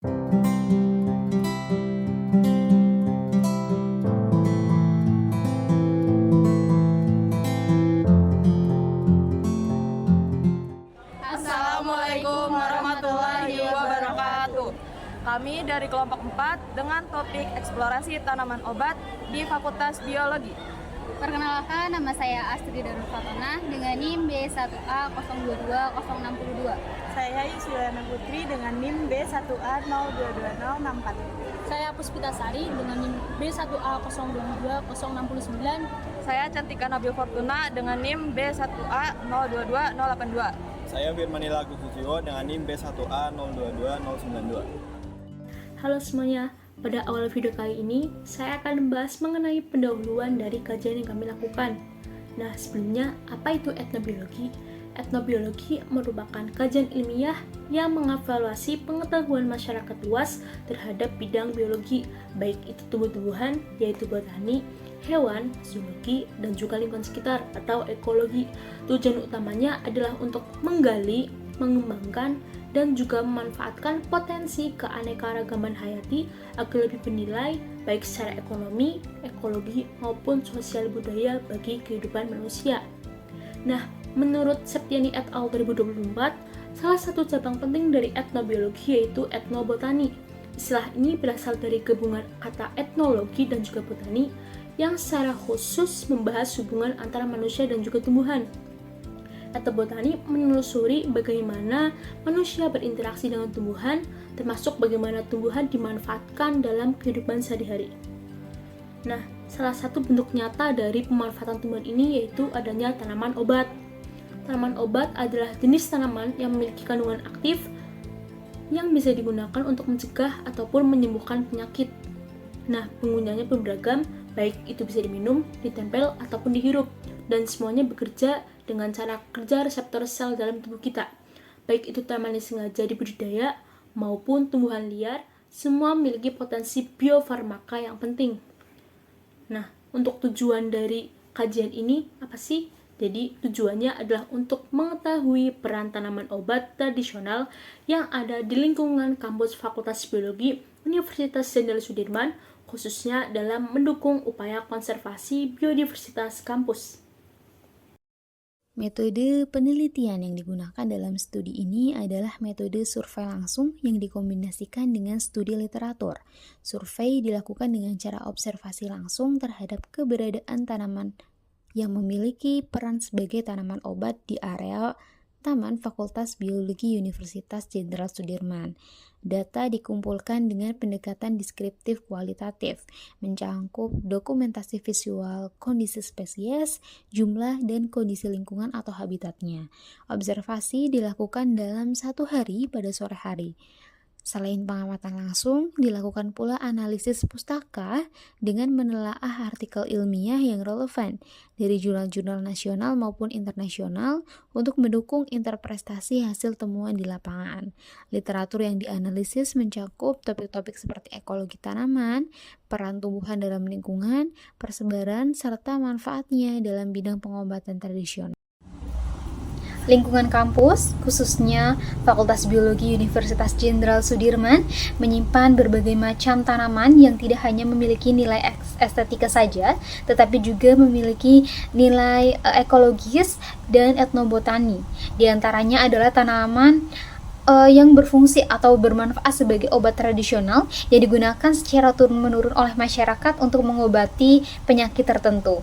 Assalamualaikum warahmatullahi wabarakatuh. Kami dari kelompok 4 dengan topik eksplorasi tanaman obat di Fakultas Biologi. Perkenalkan, nama saya Astri Darul Fatona dengan NIM B1A022062. Saya Yusyana Putri dengan NIM B1A022064. Saya Puspita Sari dengan NIM B1A022069. Saya Cantika Nabil Fortuna dengan NIM B1A022082. Saya Firmanila Agus Susilo dengan NIM B1A022092. Halo semuanya, pada awal video kali ini saya akan membahas mengenai pendahuluan dari kajian yang kami lakukan. Nah, sebelumnya apa itu etnobiologi? Etnobiologi merupakan kajian ilmiah yang mengevaluasi pengetahuan masyarakat luas terhadap bidang biologi, baik itu tumbuh-tumbuhan, yaitu botani, hewan, zoologi, dan juga lingkungan sekitar atau ekologi. Tujuan utamanya adalah untuk menggali, mengembangkan, dan juga memanfaatkan potensi keanekaragaman hayati agar lebih bernilai baik secara ekonomi, ekologi, maupun sosial budaya bagi kehidupan manusia. Nah, menurut Septiani et al. 2024, salah satu cabang penting dari etnobiologi yaitu etnobotani. Istilah ini berasal dari gabungan kata etnologi dan juga botani yang secara khusus membahas hubungan antara manusia dan juga tumbuhan. Etnobotani menelusuri bagaimana manusia berinteraksi dengan tumbuhan, termasuk bagaimana tumbuhan dimanfaatkan dalam kehidupan sehari-hari. Nah, salah satu bentuk nyata dari pemanfaatan tumbuhan ini yaitu adanya tanaman obat. Tanaman obat adalah jenis tanaman yang memiliki kandungan aktif yang bisa digunakan untuk mencegah ataupun menyembuhkan penyakit. Nah, penggunanya pun beragam, baik itu bisa diminum, ditempel, ataupun dihirup, dan semuanya bekerja dengan cara kerja reseptor sel dalam tubuh kita. Baik itu tanaman yang sengaja dibudidaya maupun tumbuhan liar, semua memiliki potensi biofarmaka yang penting. Nah, untuk tujuan dari kajian ini apa sih? Jadi, tujuannya adalah untuk mengetahui peran tanaman obat tradisional yang ada di lingkungan kampus Fakultas Biologi Universitas Jenderal Sudirman, khususnya dalam mendukung upaya konservasi biodiversitas kampus. Metode penelitian yang digunakan dalam studi ini adalah metode survei langsung yang dikombinasikan dengan studi literatur. Survei dilakukan dengan cara observasi langsung terhadap keberadaan tanaman yang memiliki peran sebagai tanaman obat di area Taman Fakultas Biologi Universitas Jenderal Sudirman. Data dikumpulkan dengan pendekatan deskriptif kualitatif, mencangkup dokumentasi visual, kondisi spesies, jumlah, dan kondisi lingkungan atau habitatnya. Observasi dilakukan dalam 1 hari pada sore hari. Selain pengamatan langsung, dilakukan pula analisis pustaka dengan menelaah artikel ilmiah yang relevan dari jurnal-jurnal nasional maupun internasional untuk mendukung interpretasi hasil temuan di lapangan. Literatur yang dianalisis mencakup topik-topik seperti ekologi tanaman, peran tumbuhan dalam lingkungan, persebaran, serta manfaatnya dalam bidang pengobatan tradisional. Lingkungan kampus, khususnya Fakultas Biologi Universitas Jenderal Sudirman, menyimpan berbagai macam tanaman yang tidak hanya memiliki nilai estetika saja, tetapi juga memiliki nilai ekologis dan etnobotani. Di antaranya adalah tanaman yang berfungsi atau bermanfaat sebagai obat tradisional yang digunakan secara turun-menurun oleh masyarakat untuk mengobati penyakit tertentu.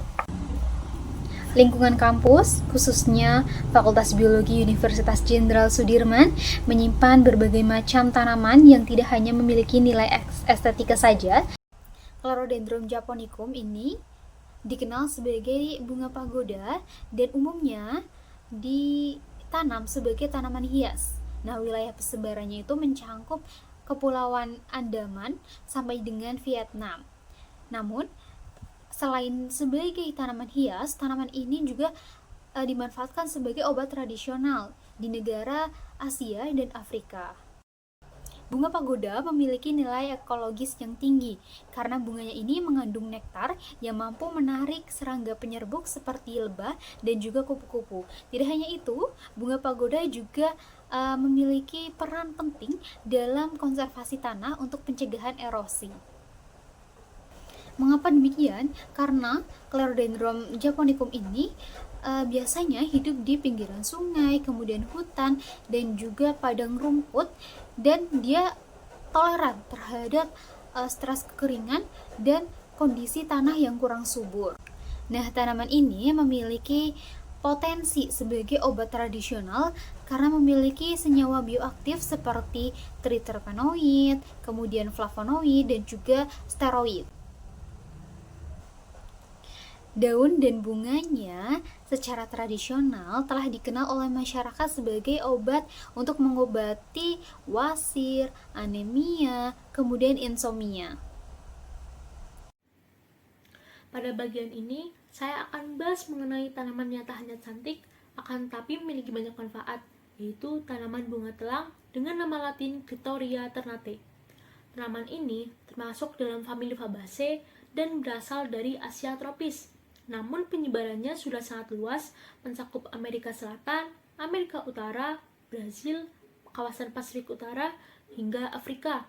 Lingkungan kampus, khususnya Fakultas Biologi Universitas Jenderal Sudirman, menyimpan berbagai macam tanaman yang tidak hanya memiliki nilai estetika saja. Chlorhodendron japonicum ini dikenal sebagai bunga pagoda dan umumnya ditanam sebagai tanaman hias. Nah, wilayah persebarannya itu mencangkup Kepulauan Andaman sampai dengan Vietnam. Namun, selain sebagai tanaman hias, tanaman ini juga dimanfaatkan sebagai obat tradisional di negara Asia dan Afrika. Bunga pagoda memiliki nilai ekologis yang tinggi karena bunganya ini mengandung nektar yang mampu menarik serangga penyerbuk seperti lebah dan juga kupu-kupu. Tidak hanya itu, bunga pagoda juga memiliki peran penting dalam konservasi tanah untuk pencegahan erosi. Mengapa demikian? Karena Clerodendron japonicum ini biasanya hidup di pinggiran sungai, kemudian hutan, dan juga padang rumput, dan dia toleran terhadap stres kekeringan dan kondisi tanah yang kurang subur. Nah, tanaman ini memiliki potensi sebagai obat tradisional karena memiliki senyawa bioaktif seperti triterpenoid, kemudian flavonoid, dan juga steroid. Daun dan bunganya secara tradisional telah dikenal oleh masyarakat sebagai obat untuk mengobati wasir, anemia, kemudian insomnia. Pada bagian ini, saya akan bahas mengenai tanaman yang tak hanya cantik, akan tapi memiliki banyak manfaat, yaitu tanaman bunga telang dengan nama latin Clitoria ternate. Tanaman ini termasuk dalam famili Fabaceae dan berasal dari Asia tropis. Namun penyebarannya sudah sangat luas, mencakup Amerika Selatan, Amerika Utara, Brazil, kawasan Pasifik Utara, hingga Afrika.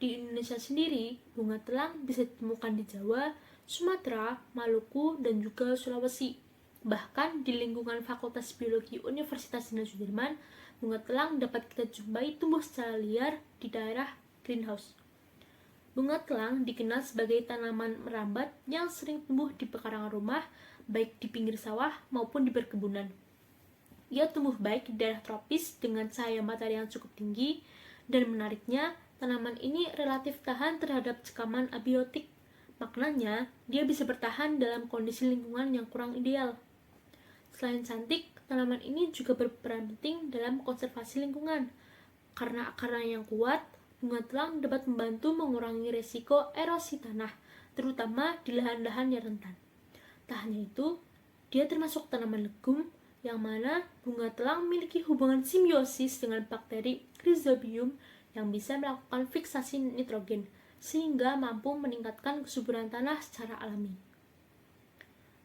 Di Indonesia sendiri, bunga telang bisa ditemukan di Jawa, Sumatera, Maluku, dan juga Sulawesi. Bahkan di lingkungan Fakultas Biologi Universitas Jenderal Sudirman, bunga telang dapat kita jumpai tumbuh secara liar di daerah greenhouse. Bunga telang dikenal sebagai tanaman merambat yang sering tumbuh di pekarangan rumah, baik di pinggir sawah maupun di perkebunan. Ia tumbuh baik di daerah tropis dengan cahaya matahari yang cukup tinggi, dan menariknya, tanaman ini relatif tahan terhadap cekaman abiotik. Maknanya, dia bisa bertahan dalam kondisi lingkungan yang kurang ideal. Selain cantik, tanaman ini juga berperan penting dalam konservasi lingkungan. Karena akarnya yang kuat, bunga telang dapat membantu mengurangi resiko erosi tanah, terutama di lahan-lahan yang rentan. Tak hanya itu, dia termasuk tanaman legum, yang mana bunga telang memiliki hubungan simbiosis dengan bakteri Rhizobium yang bisa melakukan fiksasi nitrogen, sehingga mampu meningkatkan kesuburan tanah secara alami.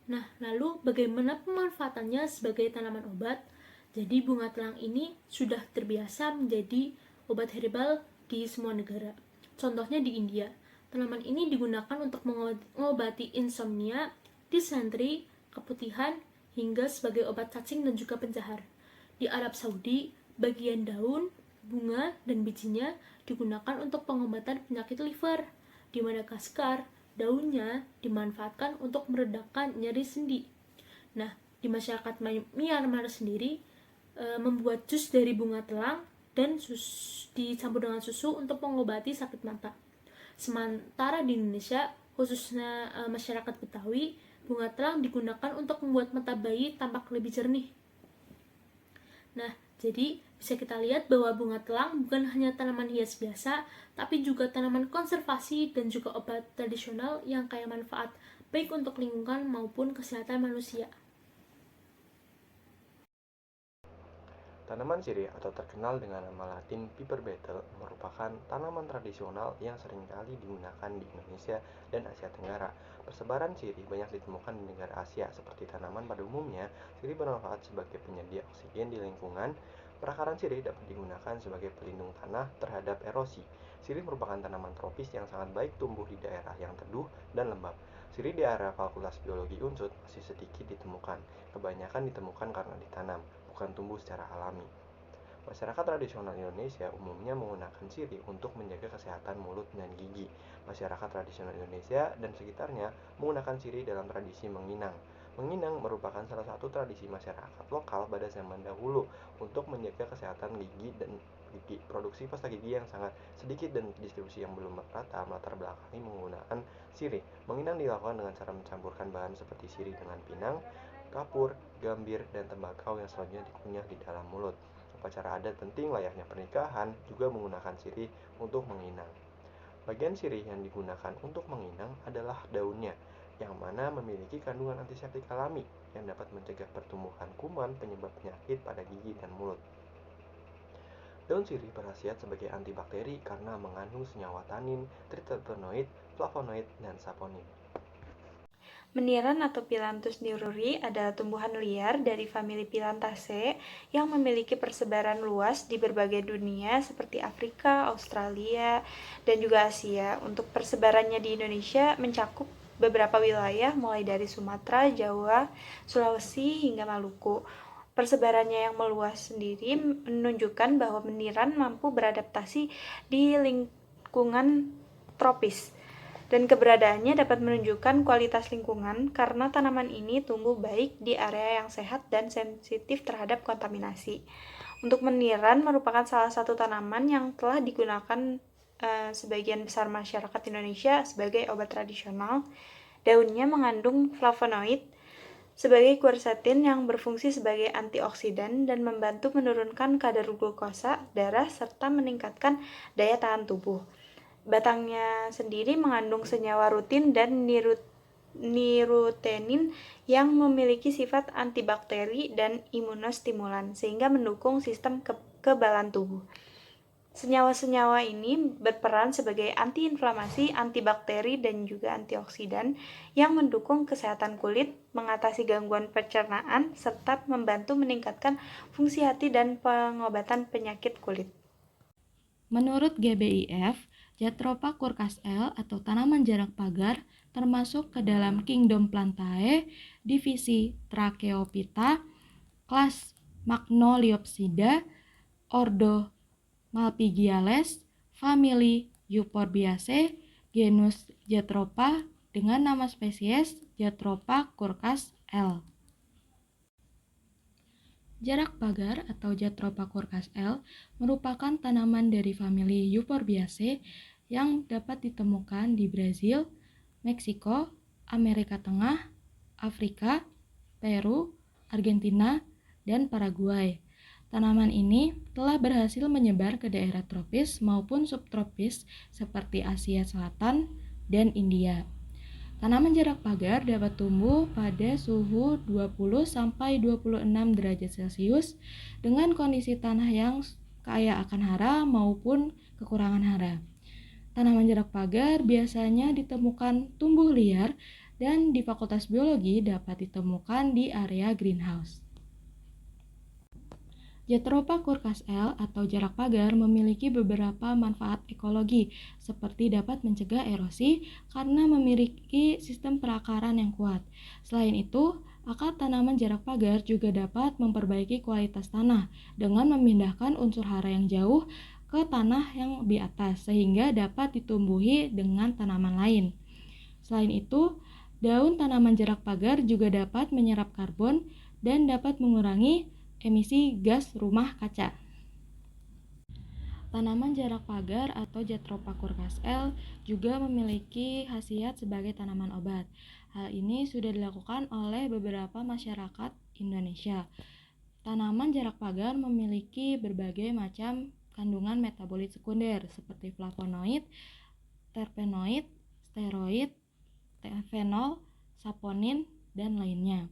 Nah, lalu bagaimana pemanfaatannya sebagai tanaman obat? Jadi bunga telang ini sudah terbiasa menjadi obat herbal di semua negara. Contohnya di India, tanaman ini digunakan untuk mengobati insomnia, disentri, keputihan, hingga sebagai obat cacing dan juga pencahar. Di Arab Saudi, bagian daun, bunga, dan bijinya digunakan untuk pengobatan penyakit liver. Di Madagaskar, daunnya dimanfaatkan untuk meredakan nyeri sendi. Nah, di masyarakat Myanmar sendiri, membuat jus dari bunga telang dan dicampur dengan susu untuk mengobati sakit mata. Sementara di Indonesia, khususnya masyarakat Betawi, bunga telang digunakan untuk membuat mata bayi tampak lebih jernih. Nah, jadi bisa kita lihat bahwa bunga telang bukan hanya tanaman hias biasa, tapi juga tanaman konservasi dan juga obat tradisional yang kaya manfaat, baik untuk lingkungan maupun kesehatan manusia. Tanaman sirih atau terkenal dengan nama latin Piper beetle merupakan tanaman tradisional yang seringkali digunakan di Indonesia dan Asia Tenggara. Persebaran sirih banyak ditemukan di negara Asia. Seperti tanaman pada umumnya, sirih bermanfaat sebagai penyedia oksigen di lingkungan. Perakaran sirih dapat digunakan sebagai pelindung tanah terhadap erosi. Sirih merupakan tanaman tropis yang sangat baik tumbuh di daerah yang teduh dan lembab. Sirih di area Fakultas Biologi Unsud masih sedikit ditemukan. Kebanyakan ditemukan karena ditanam, bukan tumbuh secara alami. Masyarakat tradisional Indonesia umumnya menggunakan sirih untuk menjaga kesehatan mulut dan gigi. Masyarakat tradisional Indonesia dan sekitarnya menggunakan sirih dalam tradisi menginang. Menginang merupakan salah satu tradisi masyarakat lokal pada zaman dahulu untuk menjaga kesehatan gigi dan gigi. Produksi pasta gigi yang sangat sedikit dan distribusi yang belum merata melatar belakangi menggunakan sirih. Menginang dilakukan dengan cara mencampurkan bahan seperti sirih dengan pinang, kapur, gambir, dan tembakau yang selanjutnya dikunyah di dalam mulut. Upacara adat penting layaknya pernikahan juga menggunakan sirih untuk menginang. Bagian sirih yang digunakan untuk menginang adalah daunnya, yang mana memiliki kandungan antiseptik alami yang dapat mencegah pertumbuhan kuman penyebab penyakit pada gigi dan mulut. Daun sirih berkhasiat sebagai antibakteri karena mengandung senyawa tanin, triterpenoid, flavonoid, dan saponin. Meniran atau Phyllanthus niruri adalah tumbuhan liar dari famili Phyllantaceae yang memiliki persebaran luas di berbagai dunia seperti Afrika, Australia, dan juga Asia. Untuk persebarannya di Indonesia mencakup beberapa wilayah mulai dari Sumatera, Jawa, Sulawesi, hingga Maluku. Persebarannya yang meluas sendiri menunjukkan bahwa meniran mampu beradaptasi di lingkungan tropis. Dan keberadaannya dapat menunjukkan kualitas lingkungan karena tanaman ini tumbuh baik di area yang sehat dan sensitif terhadap kontaminasi. Untuk meniran merupakan salah satu tanaman yang telah digunakan sebagian besar masyarakat Indonesia sebagai obat tradisional. Daunnya mengandung flavonoid sebagai quercetin yang berfungsi sebagai antioksidan dan membantu menurunkan kadar glukosa darah serta meningkatkan daya tahan tubuh. Batangnya sendiri mengandung senyawa rutin dan nirutenin yang memiliki sifat antibakteri dan imunostimulan sehingga mendukung sistem kekebalan tubuh. Senyawa-senyawa ini berperan sebagai antiinflamasi, antibakteri, dan juga antioksidan yang mendukung kesehatan kulit, mengatasi gangguan pencernaan, serta membantu meningkatkan fungsi hati dan pengobatan penyakit kulit. Menurut GBIF, Jatropha curcas L atau tanaman jarak pagar termasuk ke dalam kingdom Plantae, divisi Tracheophyta, kelas Magnoliopsida, ordo Malpighiales, famili Euphorbiaceae, genus Jatropha dengan nama spesies Jatropha curcas L. Jarak pagar atau Jatropha curcas L merupakan tanaman dari famili Euphorbiaceae yang dapat ditemukan di Brazil, Meksiko, Amerika Tengah, Afrika, Peru, Argentina, dan Paraguay. Tanaman ini telah berhasil menyebar ke daerah tropis maupun subtropis seperti Asia Selatan dan India. Tanaman jarak pagar dapat tumbuh pada suhu 20-26 derajat Celcius dengan kondisi tanah yang kaya akan hara maupun kekurangan hara. Tanaman jarak pagar biasanya ditemukan tumbuh liar dan di Fakultas Biologi dapat ditemukan di area greenhouse. Jatropha curcas L atau jarak pagar memiliki beberapa manfaat ekologi, seperti dapat mencegah erosi karena memiliki sistem perakaran yang kuat. Selain itu, akar tanaman jarak pagar juga dapat memperbaiki kualitas tanah dengan memindahkan unsur hara yang jauh ke tanah yang lebih atas, sehingga dapat ditumbuhi dengan tanaman lain. Selain itu, daun tanaman jarak pagar juga dapat menyerap karbon dan dapat mengurangi emisi gas rumah kaca. Tanaman jarak pagar atau Jatropha curcas L juga memiliki khasiat sebagai tanaman obat. Hal ini sudah dilakukan oleh beberapa masyarakat Indonesia. Tanaman jarak pagar memiliki berbagai macam kandungan metabolit sekunder seperti flavonoid, terpenoid, steroid, fenol, saponin, dan lainnya.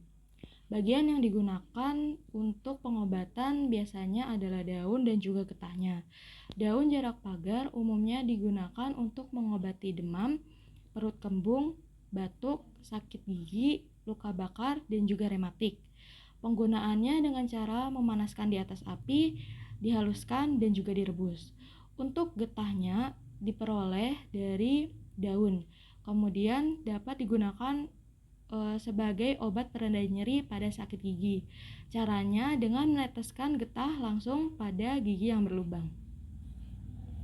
Bagian yang digunakan untuk pengobatan biasanya adalah daun dan juga getahnya. Daun jarak pagar umumnya digunakan untuk mengobati demam, perut kembung, batuk, sakit gigi, luka bakar, dan juga rematik. Penggunaannya dengan cara memanaskan di atas api, dihaluskan, dan juga direbus. Untuk getahnya diperoleh dari daun, kemudian dapat digunakan sebagai obat perendah nyeri pada sakit gigi. Caranya dengan meneteskan getah langsung pada gigi yang berlubang.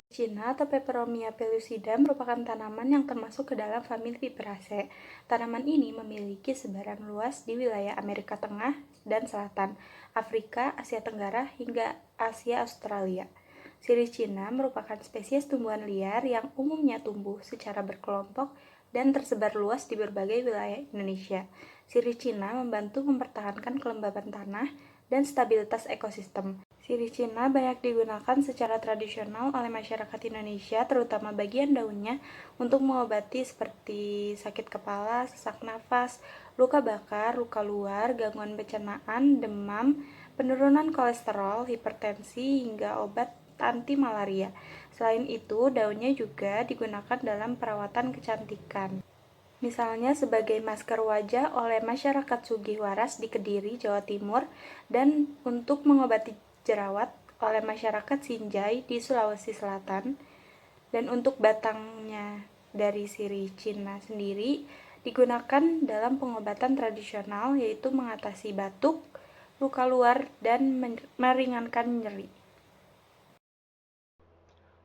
Cina atau Peperomia pellucida merupakan tanaman yang termasuk ke dalam famili Viperaceae. Tanaman ini memiliki sebaran luas di wilayah Amerika Tengah dan Selatan, Afrika, Asia Tenggara, hingga Asia Australia. Sirih Cina merupakan spesies tumbuhan liar yang umumnya tumbuh secara berkelompok dan tersebar luas di berbagai wilayah Indonesia. Sirih Cina membantu mempertahankan kelembaban tanah dan stabilitas ekosistem. Sirih Cina banyak digunakan secara tradisional oleh masyarakat Indonesia, terutama bagian daunnya untuk mengobati seperti sakit kepala, sesak nafas, luka bakar, luka luar, gangguan pencernaan, demam, penurunan kolesterol, hipertensi, hingga obat anti malaria. Selain itu, daunnya juga digunakan dalam perawatan kecantikan. Misalnya sebagai masker wajah oleh masyarakat Sugih Waras di Kediri, Jawa Timur, dan untuk mengobati jerawat oleh masyarakat Sinjai di Sulawesi Selatan. Dan untuk batangnya dari sirih Cina sendiri digunakan dalam pengobatan tradisional, yaitu mengatasi batuk, luka luar, dan meringankan nyeri.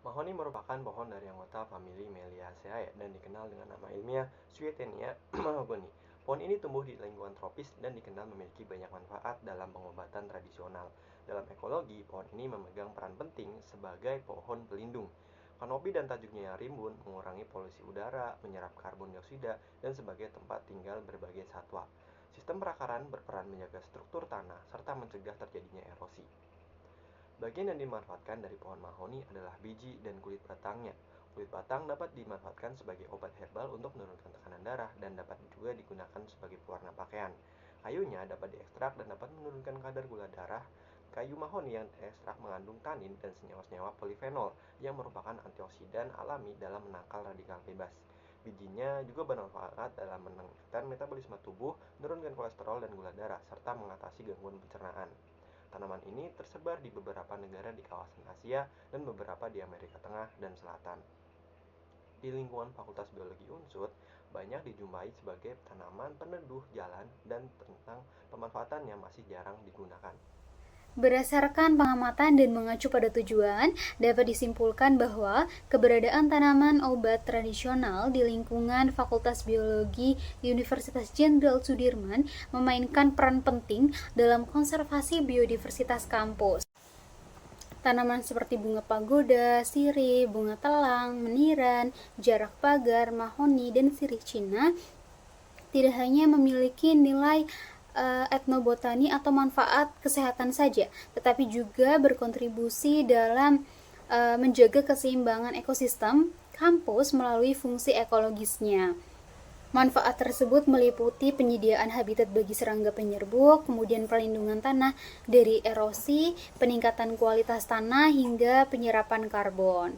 Mahoni merupakan pohon dari anggota famili Meliaceae dan dikenal dengan nama ilmiah Swietenia mahogany. Pohon ini tumbuh di lingkungan tropis dan dikenal memiliki banyak manfaat dalam pengobatan tradisional. Dalam ekologi, pohon ini memegang peran penting sebagai pohon pelindung. Kanopi dan tajuknya yang rimbun mengurangi polusi udara, menyerap karbon dioksida, dan sebagai tempat tinggal berbagai satwa. Sistem perakaran berperan menjaga struktur tanah serta mencegah terjadinya erosi. Bagian yang dimanfaatkan dari pohon mahoni adalah biji dan kulit batangnya. Kulit batang dapat dimanfaatkan sebagai obat herbal untuk menurunkan tekanan darah dan dapat juga digunakan sebagai pewarna pakaian. Kayunya dapat diekstrak dan dapat menurunkan kadar gula darah. Kayu mahoni yang diekstrak mengandung tanin dan senyawa-senyawa polifenol yang merupakan antioksidan alami dalam menangkal radikal bebas. Bijinya juga bermanfaat dalam meningkatkan metabolisme tubuh, menurunkan kolesterol dan gula darah, serta mengatasi gangguan pencernaan. Tanaman ini tersebar di beberapa negara di kawasan Asia dan beberapa di Amerika Tengah dan Selatan. Di lingkungan Fakultas Biologi Unsur, banyak dijumpai sebagai tanaman peneduh jalan dan tentang pemanfaatannya masih jarang digunakan. Berdasarkan pengamatan dan mengacu pada tujuan, dapat disimpulkan bahwa keberadaan tanaman obat tradisional di lingkungan Fakultas Biologi Universitas Jenderal Sudirman memainkan peran penting dalam konservasi biodiversitas kampus. Tanaman seperti bunga pagoda, sirih, bunga telang, meniran, jarak pagar, mahoni, dan sirih Cina tidak hanya memiliki nilai etnobotani atau manfaat kesehatan saja, tetapi juga berkontribusi dalam menjaga keseimbangan ekosistem kampus melalui fungsi ekologisnya. Manfaat tersebut meliputi penyediaan habitat bagi serangga penyerbuk, kemudian perlindungan tanah dari erosi, peningkatan kualitas tanah, hingga penyerapan karbon.